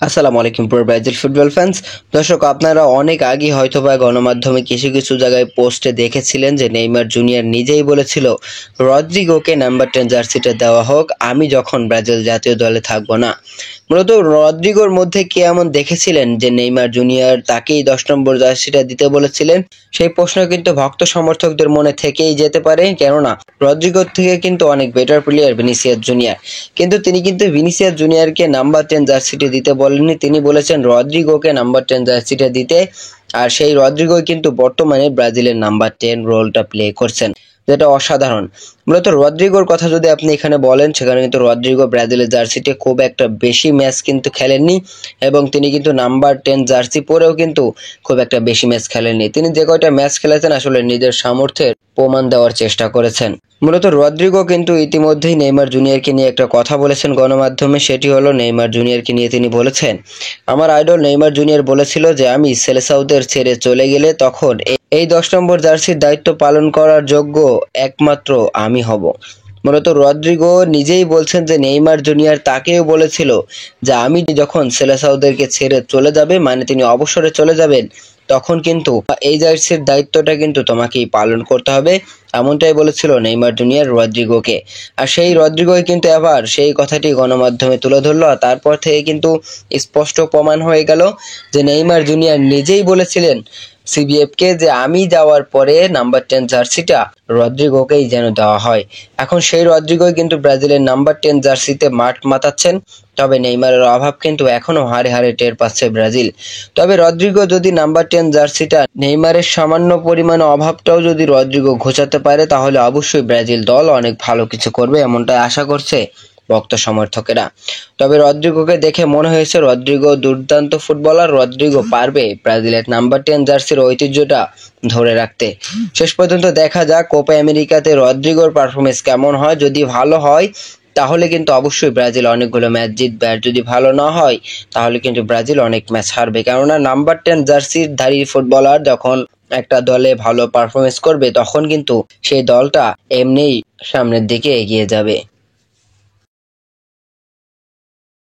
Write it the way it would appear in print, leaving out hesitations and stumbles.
আসসালামু আলাইকুম পুরো ব্রাজিল ফুটবল ফ্যান্স। দর্শক, আপনারা অনেক আগে হয়তোবা গণমাধ্যমে কিছু কিছু জায়গায় পোস্টে দেখেছিলেন যে নেইমার জুনিয়র নিজেই বলেছিল রদ্রিগোকে নাম্বার 10 জার্সিটা দেওয়া হোক, আমি যখন ব্রাজিল জাতীয় দলে থাকবো না। মূলত রদ্রিগোর মধ্যে কি এমন দেখেছিলেন যে নেইমার জুনিয়র তাকেই 10 নম্বর জার্সিটা দিতে বলেছিলেন? সেই প্রশ্ন কিন্তু ভক্ত সমর্থকদের মনে থেকেই যেতে পারে, কেননা রদ্রিগোর থেকে কিন্তু অনেক বেটার প্লেয়ার ভিনিসিয়াস জুনিয়র। কিন্তু তিনি কিন্তু ভিনিসিয়াস জুনিয়রকে নাম্বার 10 জার্সিটি দিতে বলেননি, তিনি বলেছেন রদ্রিগোকে নাম্বার 10 জার্সিটা দিতে। আর সেই রদ্রিগোই কিন্তু বর্তমানে ব্রাজিলের নাম্বার 10 রোলটা প্লে করছেন, যেটা অসাধারণ। মূলত রদ্রিগোর কথা যদি আপনি এখানে বলেন, সেখানে কিন্তু রদ্রিগো ব্রাজিলের জার্সিতে খুব একটা বেশি ম্যাচ কিন্তু খেলেননি, এবং তিনি কিন্তু নাম্বার 10 জার্সি পরেও কিন্তু খুব একটা বেশি ম্যাচ খেলেননি। তিনি যে কয়টা ম্যাচ খেলেছেন আসলে নিজের সামর্থ্যের প্রমাণ দেওয়ার চেষ্টা করেছেন। মূলত রদ্রিগো কিন্তু ইতিমধ্যেই নেইমার জুনিয়রকে নিয়ে একটা কথা বলেছেন গণমাধ্যমে, সেটি হলো নেইমার জুনিয়রকে নিয়ে তিনি বলেছেন, আমার আইডল নেইমার জুনিয়র বলেছিল যে আমি সেলেসাউদের ছেড়ে চলে গেলে তখন এই 10 নম্বর জার্সির দায়িত্ব পালন করার যোগ্য একমাত্র আমি হব। মূলত রদ্রিগো নিজেই বলছেন যে নেইমার জুনিয়র তাকেও বলেছিল যে আমি যখন সেলেসাউদেরকে ছেড়ে চলে যাবে, মানে তিনি অবসরে চলে যাবেন, তখন কিন্তু এই জার্সির দায়িত্বটা কিন্তু তোমাকেই পালন করতে হবে, এমনটাই বলেছিল নেইমার জুনিয়র রদ্রিগোকে। আর সেই রদ্রিগোই কিন্তু এবার সেই কথাটি গণমাধ্যমে তুলে ধরলো, আর তারপর থেকে কিন্তু স্পষ্ট প্রমাণ হয়ে গেল যে নেইমার জুনিয়র নিজেই বলেছিলেন সিবিএফকে যে আমি যাওয়ার পরে নাম্বার 10 জার্সিটা রদ্রিগোকেই যেন দেওয়া হয়। এখন সেই রদ্রিগোই কিন্তু ব্রাজিলের নাম্বার 10 জার্সিতে মাঠ মাতাচ্ছেন। তবে নেইমারের অভাব কিন্তু এখনো হাড়ে হাড়ে টের পাচ্ছে ব্রাজিল। তবে রদ্রিগো যদি নাম্বার 10 জার্সিটা, নেইমারের সামান্য পরিমাণে অভাবটাও যদি রদ্রিগো ঘোচাতে পারে, তাহলে অবশ্যই ব্রাজিল দল অনেক ভালো কিছু করবে, এমনটাই আশা করছে ভক্ত সমর্থকেরা। তবে রদ্রিগোকে দেখে মনে হয়েছে রদ্রিগো দুর্দান্ত ফুটবলার, রদ্রিগো পারবে ব্রাজিলের নাম্বার 10 জার্সির ঐতিহ্যটা ধরে রাখতে। শেষ পর্যন্ত দেখা যাক কোপা আমেরিকাতে রদ্রিগোর পারফরমেন্স কেমন হয়। যদি ভালো হয় তাহলে কিন্তু অবশ্যই ব্রাজিল অনেকগুলো ম্যাচ জিতবে, আর যদি ভালো না হয় তাহলে কিন্তু ব্রাজিল অনেক ম্যাচ হারবে। কেননা নাম্বার 10 জার্সির ধারী ফুটবলার যখন একটা দলে ভালো পারফরমেন্স করবে, তখন কিন্তু সেই দলটা এমনিই সামনের দিকে এগিয়ে যাবে।